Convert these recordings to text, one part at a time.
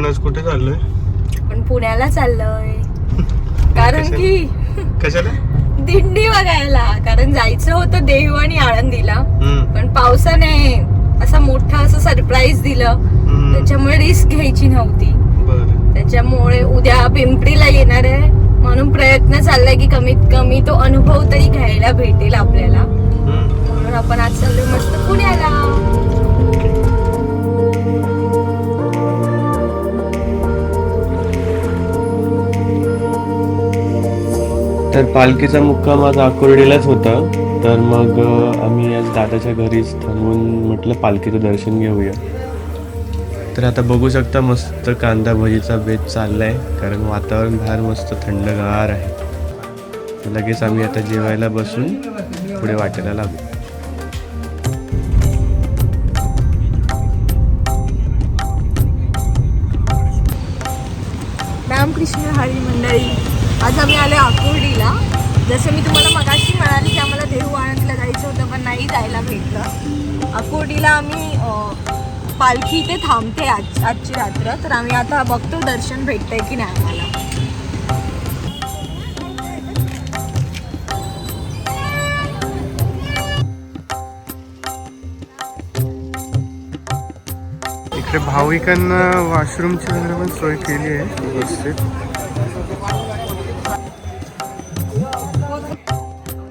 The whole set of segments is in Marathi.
आपण आज कुठे चाललोय? पण पुण्याला चाललोय कारण की कशाला? दिंडी बघायला. कारण जायचं होतं देव आणि आळंदीला, पण पावसाने असा मोठा असं सरप्राईज दिलं, त्याच्यामुळे रिस्क घ्यायची नव्हती. त्याच्यामुळे उद्या पिंपरीला येणार आहे, म्हणून प्रयत्न चाललाय की कमीत कमी तो अनुभव तरी घ्यायला भेटेल आपल्याला. म्हणून आपण आज चाललोय मस्त पुण्याला. तर पालखीचा मुक्काम आज आकुर्डीलाच होता, तर मग आम्ही आज दादाच्या घरीच थांबून म्हटलं पालखीचं दर्शन घेऊया. तर आता बघू शकता मस्त कांदा भजीचा बेत चाललाय, कारण वातावरण बाहेर मस्त थंडगार आहे. लगेच आम्ही आता जेवायला बसून पुढे वाटेला लागू. रामकृष्ण हरी मंडळी, आज आम्ही आलो आकुर्डीला. जसं मी तुम्हाला मगाशी म्हणाले की आम्हाला देहू आळंदीला जायचं होतं, पण नाही जायला भेटलं. आकुर्डीला आम्ही पालखी इथे थांबते आजची रात्र, तर आम्ही आता बघतो दर्शन भेटतंय की नाही आम्हाला. इकडे भाविकांना वॉशरूमची वगैरे पण सोय केली आहे व्यवस्थित.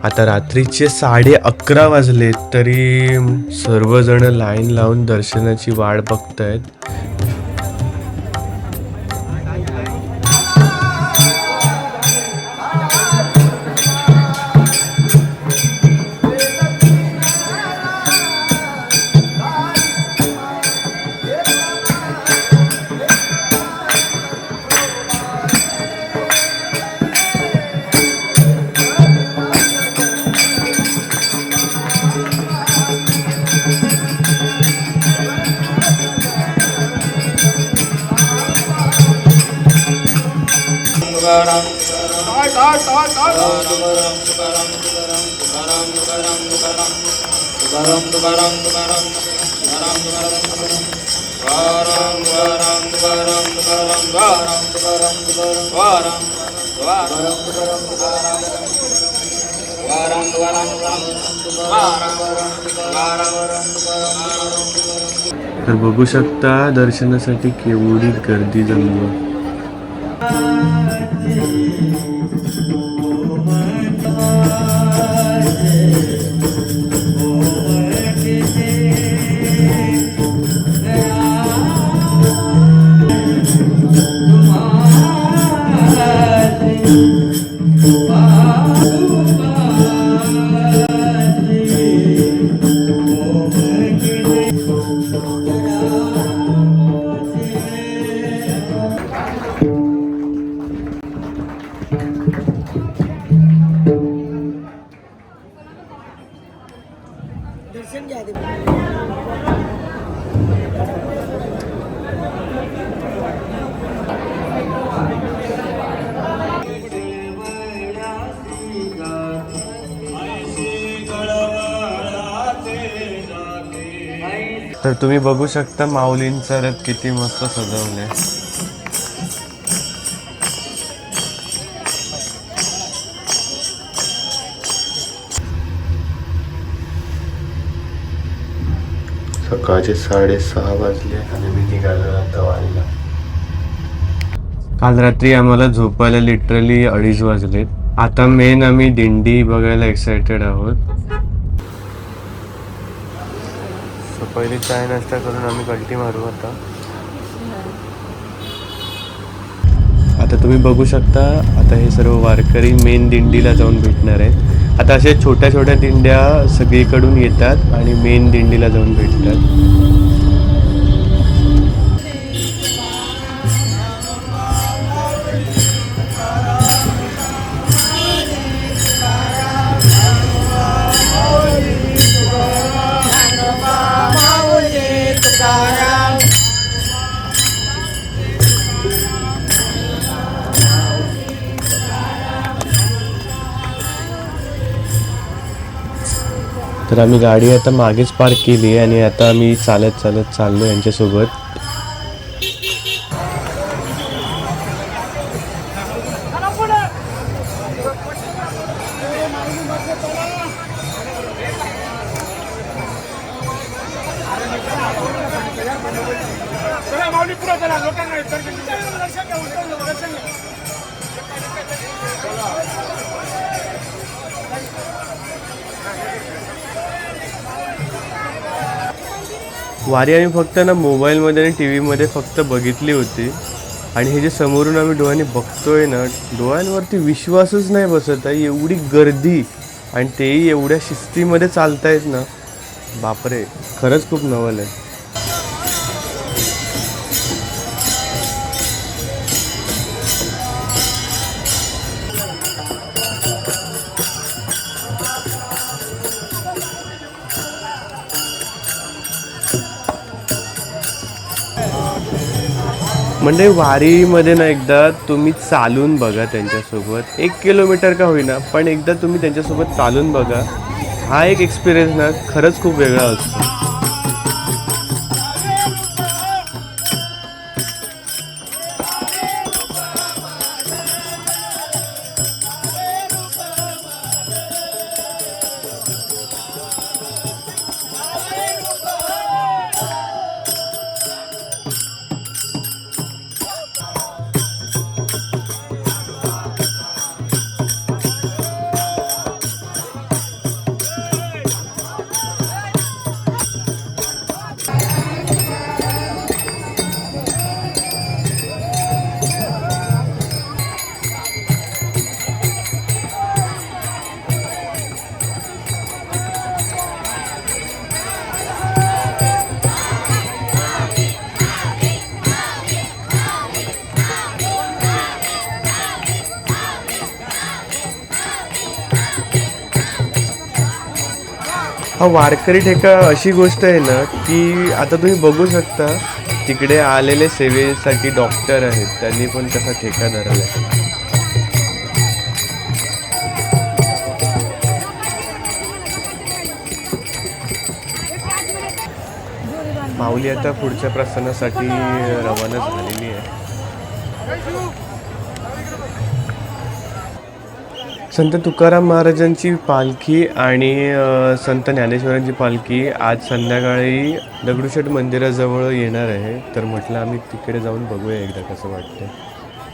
आता रात्रीचे 11:30 वाजले तरी सर्वजण लाईन लावून दर्शनाची वाट बघतायत. तर बघू शकता दर्शनासाठी केवढी गर्दी जमली. तर तुम्ही बघू शकता माऊलींचा रथ किती मस्त सजवले. सकाळचे 6:30 वाजले आणि मी निघालो आता वारीला. काल रात्री आम्हाला झोपायला लिटरली 2:30 वाजले. आता मेन आम्ही दिंडी बघायला एक्सायटेड आहोत. पहिले चाय नाश्ता करून आम्ही कल्टी मारू. आता तुम्ही बघू शकता, आता हे सर्व वारकरी मेन दिंडीला जाऊन भेटणार आहेत. आता अशा छोट्या छोट्या दिंड्या सगळीकडून येतात आणि मेन दिंडीला जाऊन भेटतात. तर आम्ही गाडी आता मागेच पार्क केली आणि आता आम्ही चालत चाललो यांच्यासोबत. वारी आम्ही फक्त ना मोबाईलमध्ये आणि टी व्हीमध्ये फक्त बघितली होती, आणि हे जे समोरून आम्ही डोळ्यांनी बघतोय ना, डोळ्यांवरती विश्वासच नाही बसत आहे. एवढी गर्दी आणि तेही एवढ्या शिस्तीमध्ये चालतायत ना, बापरे, खरंच खूप नवल आहे. म्हणजे वारीमध्ये ना एकदा तुम्ही चालून बघा त्यांच्यासोबत, 1 किलोमीटर का होईना, पण एकदा तुम्ही त्यांच्यासोबत चालून बघा. हा एक एक्सपिरियन्स ना खरंच खूप वेगळा असतो. हा वारकरी ठेका अशी गोष्ट आहे ना, की आता तुम्ही बघू शकता तिकडे आलेले सेवेसाठी डॉक्टर आहेत, त्यांनी पण कसा ठेका धरला आहे. माऊली आता पुढच्या प्रस्थानासाठी रवाना झालेली आहे. संत तुकाराम महाराजांची पालखी आणि संत ज्ञानेश्वरांची पालखी आज संध्याकाळी दगडूशेठ मंदिराजवळ येणार आहे. तर म्हटलं आम्ही तिकडे जाऊन बघूया एकदा कसं वाटतं.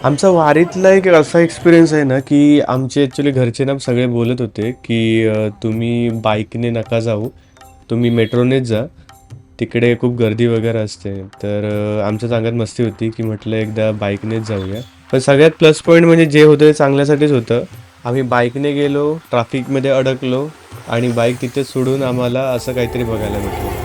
आमचा वारीतला एक असा एक्सपिरियन्स आहे ना, की आमचे ॲक्च्युली घरचे ना सगळे बोलत होते की तुम्ही बाईकने नका जाऊ, तुम्ही मेट्रोनेच जा, तिकडे खूप गर्दी वगैरे असते. तर आमच्या चांगल्यात मस्ती होती की म्हटलं एकदा बाईकनेच जाऊया. पण सगळ्यात प्लस पॉईंट म्हणजे जे होतं ते चांगल्यासाठीच होतं. आम्ही बाईकने गेलो, ट्रॅफिकमध्ये अडकलो आणि बाईक तिथे सोडून आम्हाला असं काहीतरी बघायला भेटलं.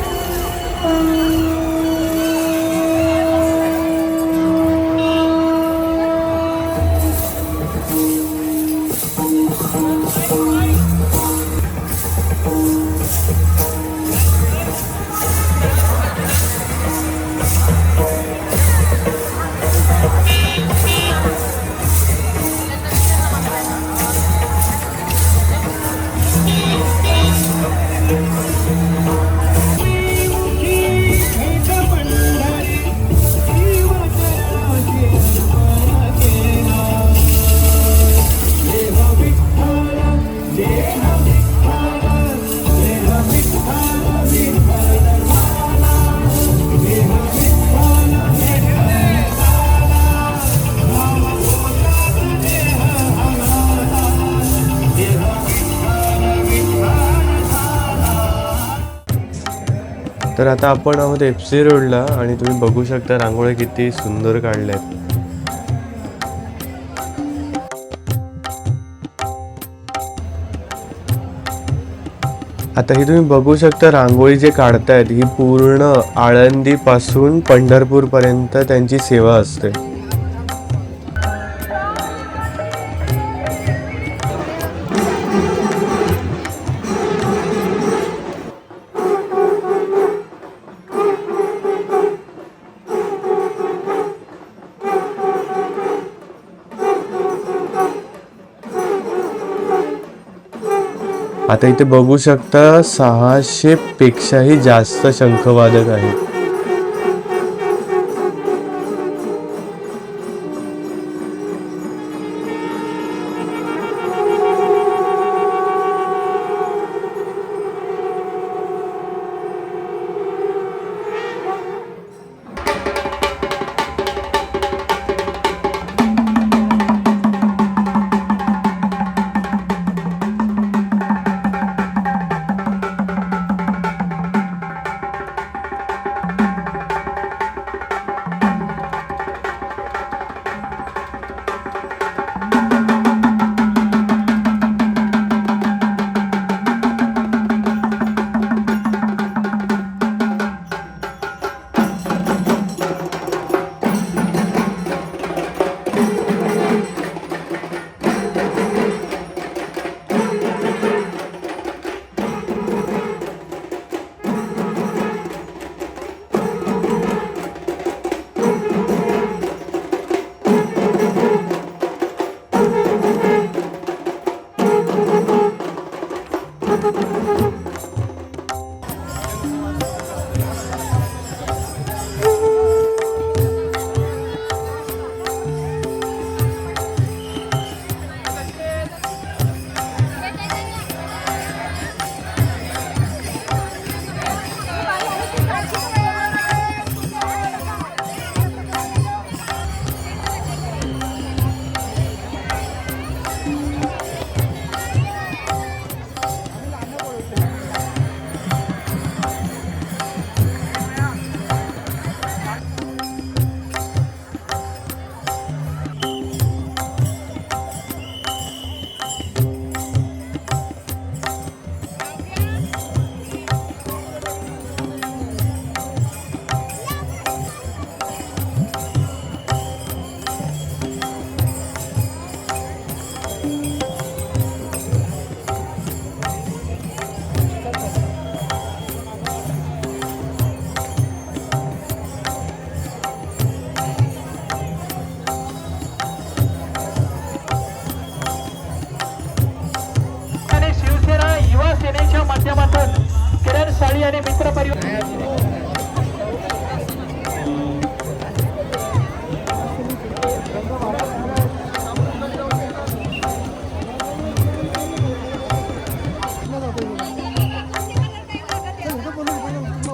तर आता आपण आहोत FC रोडला आणि तुम्ही बघू शकता रांगोळ्या किती सुंदर काढल्या आहेत. आता ही तुम्ही बघू शकता रांगोळी जे काढतायत ही पूर्ण आळंदीपासून पंढरपूरपर्यंत त्यांची सेवा असते. आता इथे बघू शकता 600 पेक्षाही जास्त शंखवादक आहेत.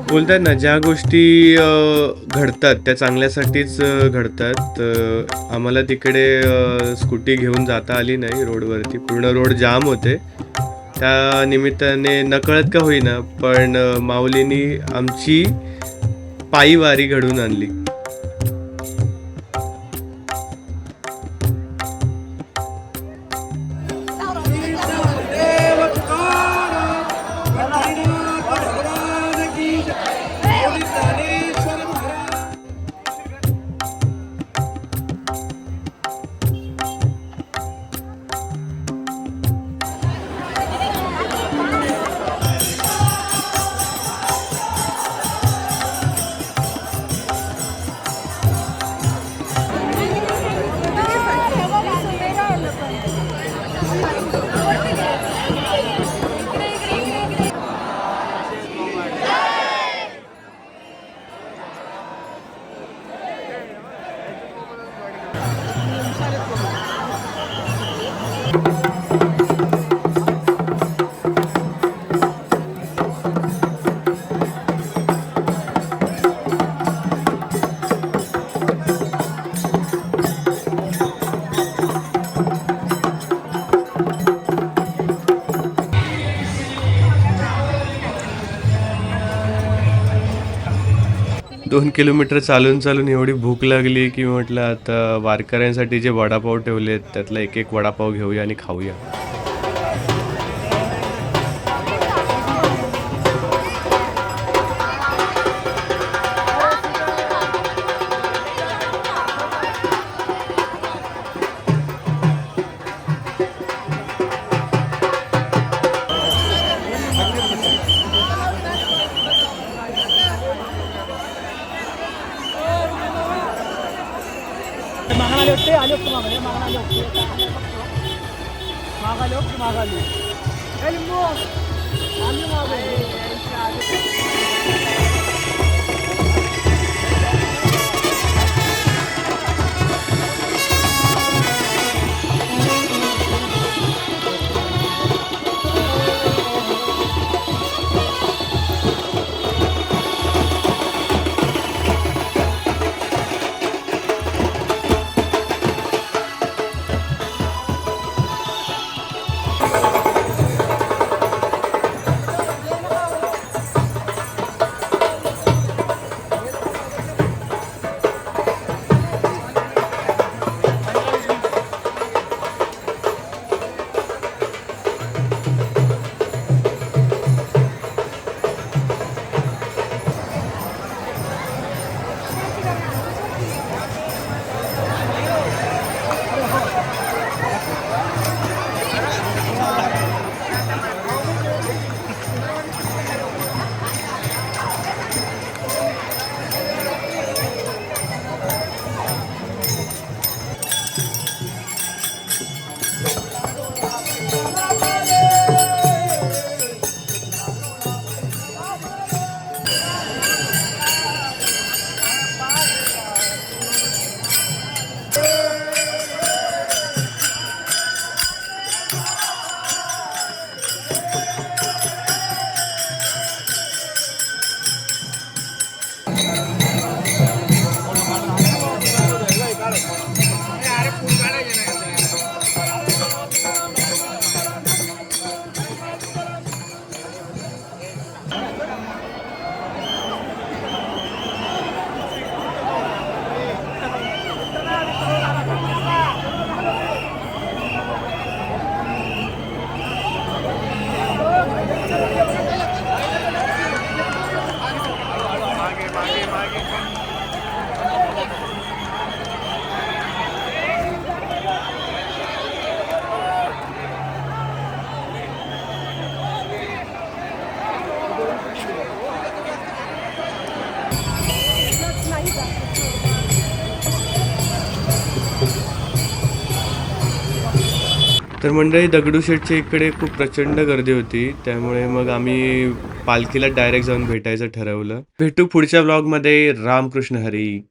बोलतात ना, ज्या गोष्टी घडतात त्या चांगल्यासाठीच घडतात. आम्हाला तिकडे स्कूटी घेऊन जाता आली नाही रोडवरती, पूर्ण रोड जाम होते. त्या निमित्ताने नकळत का होईना पण माऊलीनी आमची पायी वारी घडवून आणली. दोन किलोमीटर चालून चालून एवढी भूक लागली की म्हटलं आता वारकऱ्यांसाठी जे वडापाव ठेवलेत त्यातला एक एक वडापाव घेऊया आणि खाऊया. तर मंडळी, दगडूशेठच्या इकडे खूप प्रचंड गर्दी होती, त्यामुळे मग आम्ही पालखीला डायरेक्ट जाऊन भेटायचं ठरवलं. भेटू पुढच्या ब्लॉगमध्ये. रामकृष्ण हरी.